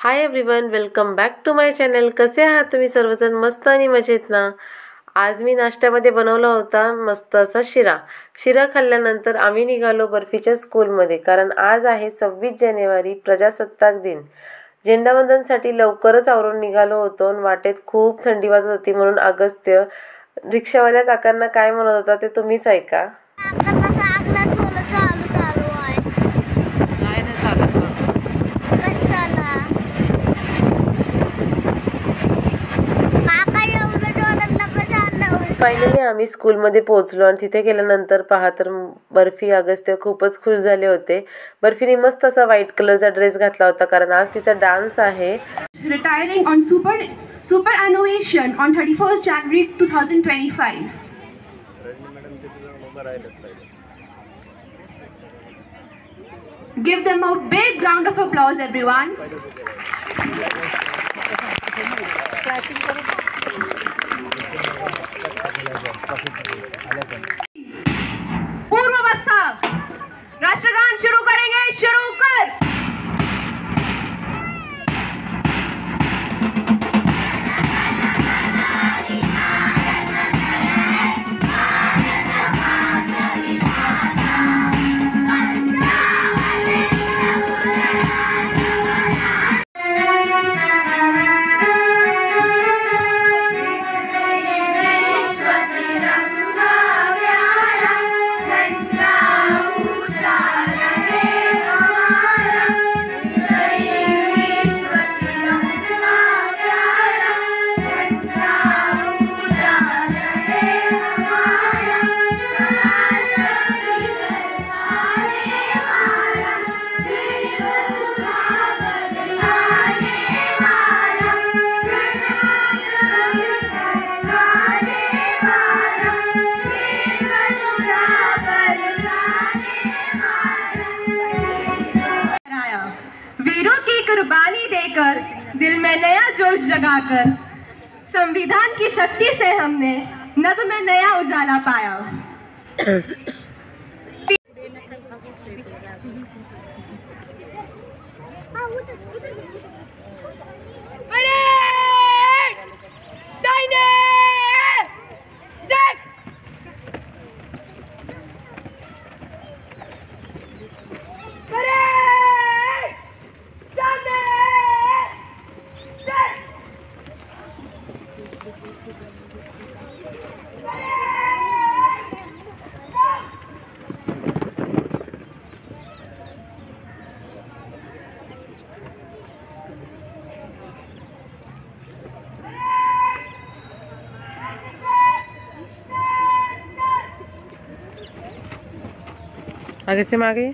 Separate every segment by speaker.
Speaker 1: High everyone, welcome back to my channel. कसे आहात तुम्ही सर्वजण? मस्त आणि मजेत ना? आज मी नाश्त्यामध्ये बनवला होता मस्त असा शिरा खाल्ल्यानंतर आम्ही निघालो बर्फीच्या स्कूलमध्ये, कारण आज आहे 26 जानेवारी प्रजासत्ताक दिन. झेंडावंदनसाठी लवकरच आवरून निघालो होतो आणि वाटेत खूप थंडी वाजत होती, म्हणून अगस्त्य रिक्षावाल्या काकांना काय म्हणत होता ते तुम्हीच ऐका. फायनली आम्ही स्कूलमध्ये पोहोचलो आणि तिथे गेल्यानंतर पहा तर बर्फी अगस्त्य खूपच खुश झाले होते. बर्फीने मस्त असा व्हाईट कलरचा ड्रेस घातला होता, कारण आज तिचा डान्स आहे.
Speaker 2: Retiring on superannuation on 31st January 2025. Give them a big round of applause, everyone. पूर्वावस्था राष्ट्रगान शुरू करेंगे. शुरू कर. वीरों की कुर्बानी देकर, दिल में नया जोश जगाकर, संविधान की शक्ति से हमने नभ में नया उजाला पाया.
Speaker 1: अगस्त्य मागे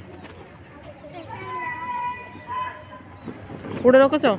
Speaker 1: पुढे नको जाऊ.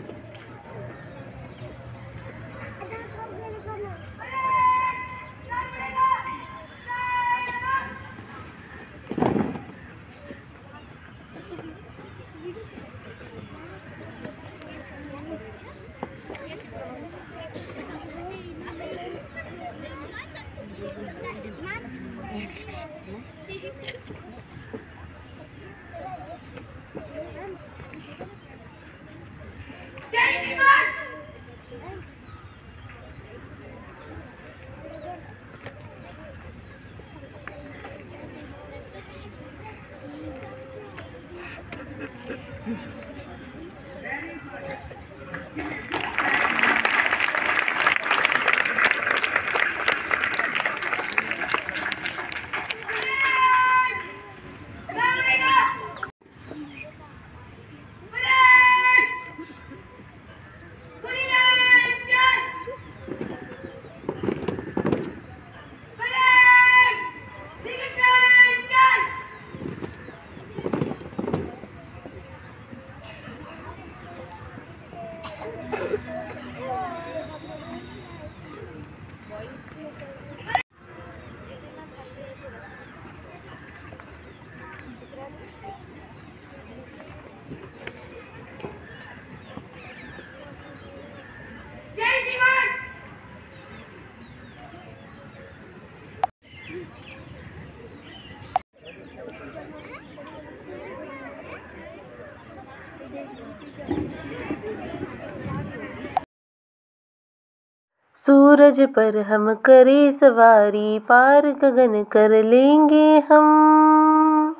Speaker 1: सूरज पर हम करे सवारी, पार गगन कर लेंगे हम।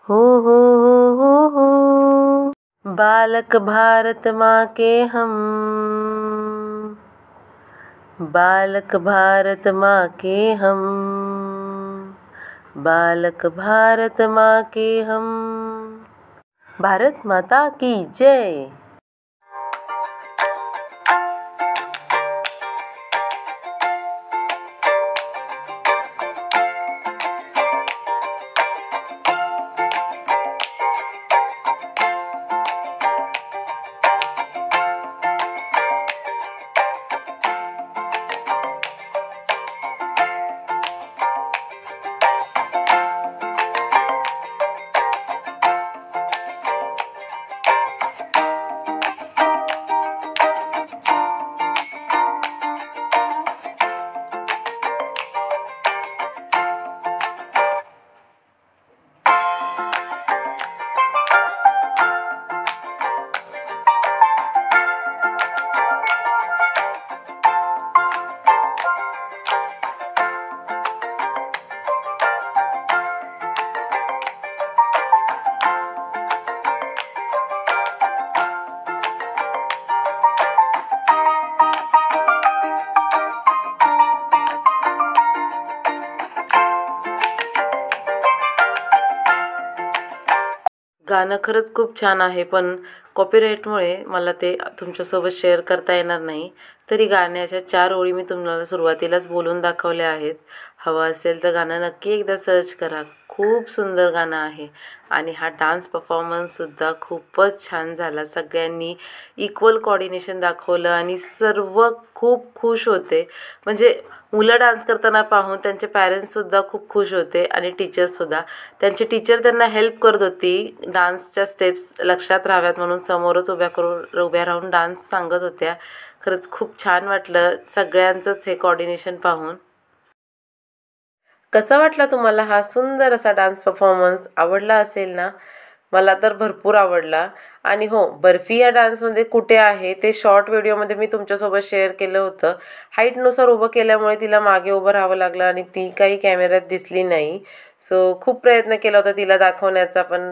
Speaker 1: हो बालक भारत माँ के हम, बालक भारत माँ के हम, बालक भारत माँ के हम। भारत माता की जय। गाणं खरंच खूप छान आहे, पण कॉपीराईटमुळे मला ते तुमच्यासोबत शेअर करता येणार नाही. तरी गाण्याच्या 4 ओळी मी तुम्हाला सुरुवातीलाच बोलून दाखवल्या आहेत. हवं असेल तर गाणं नक्की एकदा सर्च करा. खूप सुंदर गाणं आहे आणि हा डान्स परफॉर्मन्ससुद्धा खूपच छान झाला. सगळ्यांनी इक्वल कोऑर्डिनेशन दाखवलं आणि सर्व खूप खुश होते. म्हणजे मुलं डान्स करताना पाहून त्यांचे पॅरेंट्ससुद्धा खूप खुश होते आणि टीचर्ससुद्धा. त्यांची टीचर त्यांना हेल्प करत होती. डान्सच्या स्टेप्स लक्षात राहाव्यात म्हणून समोरच उभ्या राहून डान्स सांगत होत्या. खरंच खूप छान वाटलं सगळ्यांचंच हे कोऑर्डिनेशन पाहून. कसा वाटला तुम्हाला हा सुंदर असा डान्स परफॉर्मन्स? आवडला असेल ना? मला तर भरपूर आवडला. आणि हो, बर्फी या डान्समध्ये कुठे आहे ते शॉर्ट व्हिडिओमध्ये मी तुमच्यासोबत शेअर केलं होतं. हाईटनुसार उभं केल्यामुळे तिला मागे उभं राहावं लागलं आणि ती काही कॅमेऱ्यात दिसली नाही. सो खूप प्रयत्न केला होता तिला दाखवण्याचा, पण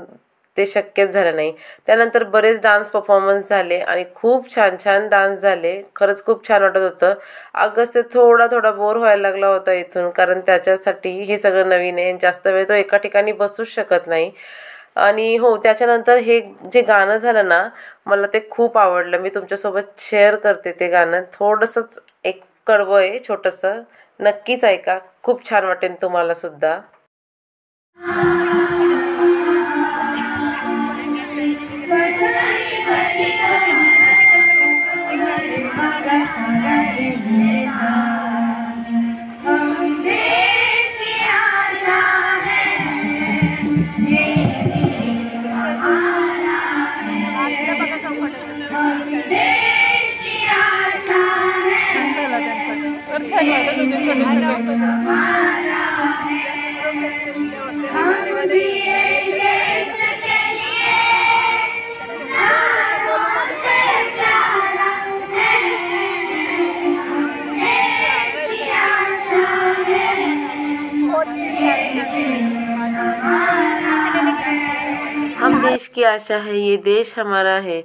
Speaker 1: ते शक्यच झालं नाही. त्यानंतर बरेच डान्स परफॉर्मन्स झाले आणि खूप छान छान डान्स झाले. खरंच खूप छान वाटत होतं. ऑगस्ट ते थोडा बोर व्हायला लागला होता इथून, कारण त्याच्यासाठी हे सगळं नवीन आहे. जास्त वेळ तो एका ठिकाणी बसूच शकत नाही. आणि हो, त्याच्यानंतर हे जे गाणं झालं ना, मला ते खूप आवडलं. मी तुमच्यासोबत शेअर करते ते गाणं. थोडंसंच एक कडवं आहे छोटंसं, नक्कीच ऐका. खूप छान वाटेल तुम्हाला सुद्धा. हम देश की आशा है, ये देश हमारा है.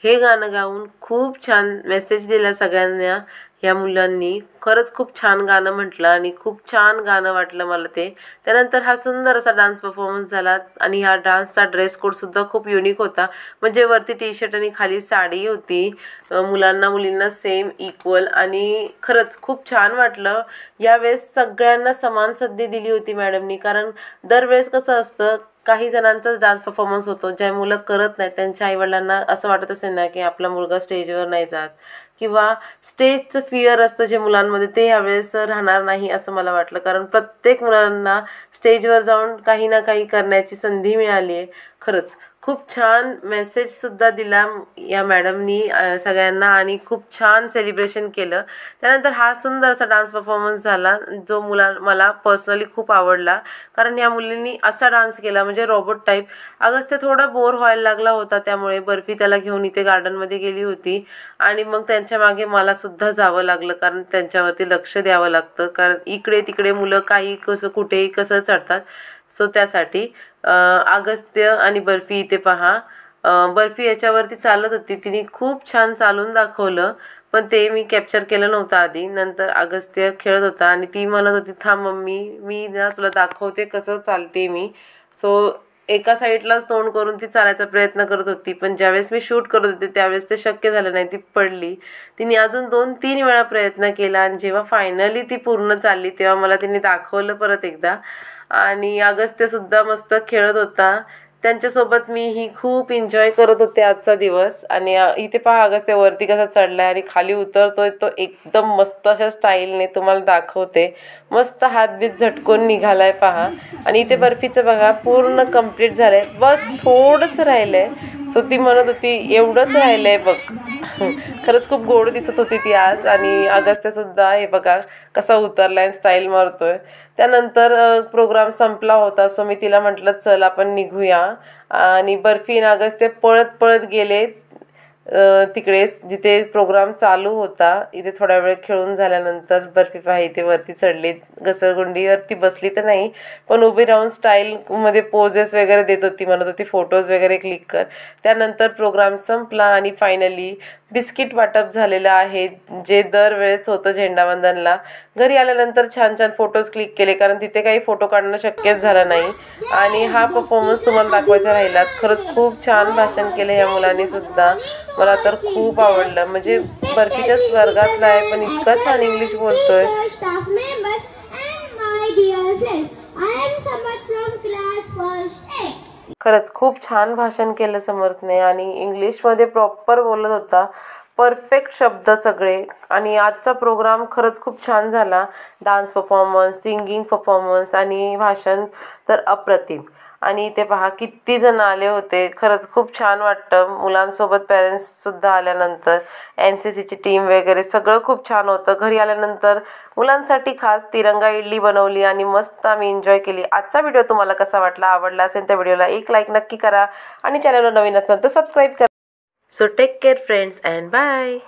Speaker 1: हे गाणं गाऊन खूप छान मेसेज दिला सगळ्यांना ह्या मुलांनी. खरंच खूप छान गाणं म्हटलं आणि खूप छान गाणं वाटलं मला ते. त्यानंतर हा सुंदर असा डान्स परफॉर्मन्स झाला आणि ह्या डान्सचा ड्रेस कोडसुद्धा खूप युनिक होता. म्हणजे वरती टी शर्ट आणि खाली साडी होती. मुलांना मुलींना सेम इक्वल आणि खरंच खूप छान वाटलं. यावेळेस सगळ्यांना समान संधी दिली होती मॅडमनी, कारण दरवेळेस कसं असतं, काही जणांचाच डान्स परफॉर्मन्स होतो. ज्या मुलं करत नाहीत त्यांच्या आईवडिलांना असं वाटत असेल ना की आपला मुलगा स्टेजवर नाही जात, किंवा स्टेजचं फिअर असतं जे मुलांमध्ये, ते ह्यावेळेस राहणार नाही असं मला वाटलं. कारण प्रत्येक मुलांना स्टेजवर जाऊन काही ना काही करण्याची संधी मिळाली आहे. खरंच खूप छान मेसेजसुद्धा दिला या मॅडमनी सगळ्यांना आणि खूप छान सेलिब्रेशन केलं. त्यानंतर हा सुंदर असा डान्स परफॉर्मन्स झाला जो मला पर्सनली खूप आवडला, कारण या मुलींनी असा डान्स केला म्हणजे रोबोट टाईप. अगस्त्य थोडा बोर व्हायला लागला होता, त्यामुळे बर्फी त्याला घेऊन इथे गार्डनमध्ये गेली होती आणि मग त्यांच्या मागे मला सुद्धा जावं लागलं, कारण त्यांच्यावरती लक्ष द्यावं लागतं, कारण इकडे तिकडे मुलं काही कसं कुठेही कसं चढतात. सो त्यासाठी अगस्त्य आणि बर्फी इथे पहा. बर्फी याच्यावरती चालत होती, तिने खूप छान चालून दाखवलं, पण ते मी कॅप्चर केलं नव्हतं आधी. नंतर अगस्त्य खेळत होता आणि ती म्हणत होती, थांब मम्मी, मी ना तुला दाखवते कसं चालते मी. सो एका साईडलाच तोंड करून ती चालायचा प्रयत्न करत होती, पण ज्यावेळेस मी शूट करत होते त्यावेळेस ते शक्य झालं नाही, ती पडली. तिने अजून 2-3 वेळा प्रयत्न केला आणि जेव्हा फायनली ती पूर्ण चालली तेव्हा मला तिने दाखवलं परत एकदा. आणि अगस्त्यसुद्धा मस्त खेळत होता. त्यांच्यासोबत मीही खूप एन्जॉय करत होते आजचा दिवस. आणि इथे पहा अगस्त्य वरती कसा चढलाय आणि खाली उतरतोय तो एकदम मस्त अशा स्टाईलने, तुम्हाला दाखवते. मस्त हातबीत झटकून निघालाय पहा. आणि इथे बर्फीचं बघा पूर्ण कंप्लीट झालंय, बस थोडंसं राहिलंय. सो ती म्हणत होती एवढंच राहिलंय बघ. खरंच खूप गोड दिसत होती ती आज. आणि अगस्त्यसुद्धा हे बघा कसा उतरलाय, स्टाईल मारतोय. त्यानंतर प्रोग्राम संपला होता, सो मी तिला म्हटलं चल आपण निघूया. आणि बर्फी आणि अगस्त्य पळत पळत गेले तिकडे जिथे प्रोग्राम चालू होता. इथे थोडा वेळ खेळून झाल्यानंतर बर्फी पहा इथे वरती चढली, घसरगुंडीवरती बसली तर नाही, पण उभी राहून स्टाईलमध्ये पोजेस वगैरे देत होती, म्हणत होती फोटोज वगैरे क्लिक कर. त्यानंतर प्रोग्राम संपला आणि फायनली बिस्किट वाटप झालेलं आहे, जे दरवेळेस होतं झेंडावंदनला. घरी आल्यानंतर छान छान फोटोज क्लिक केले, कारण तिथे काही फोटो काढणं शक्यच झालं नाही. आणि हा परफॉर्मन्स तुम्हाला दाखवायचा राहिलाच. खरंच खूप छान भाषण केलं या मुलांनी सुद्धा, मला तर खूप आवडलं. म्हणजे बर्फीच्याच वर्गातला आहे पण इतका छान इंग्लिश बोलतोय. खरंच खूप छान भाषण केलं समर्थने आणि इंग्लिशमध्ये प्रॉपर बोलत होता, परफेक्ट शब्द सगळे. आणि आजचा प्रोग्राम खरंच खूप छान झाला. डान्स परफॉर्मन्स, सिंगिंग परफॉर्मन्स आणि भाषण तर अप्रतिम. आणि इथे पहा किती जण आले होते, खरंच खूप छान वाटतं. मुलांसोबत पॅरेंट्ससुद्धा आल्यानंतर NCCची टीम वगैरे सगळं खूप छान होतं. घरी आल्यानंतर मुलांसाठी खास तिरंगा इडली बनवली आणि मस्त आम्ही एन्जॉय केली. आजचा व्हिडिओ तुम्हाला कसा वाटला, आवडला असेल तर व्हिडिओला एक लाईक नक्की करा आणि चॅनलवर नवीन असेल तर सबस्क्राईब करा. So take care friends and bye.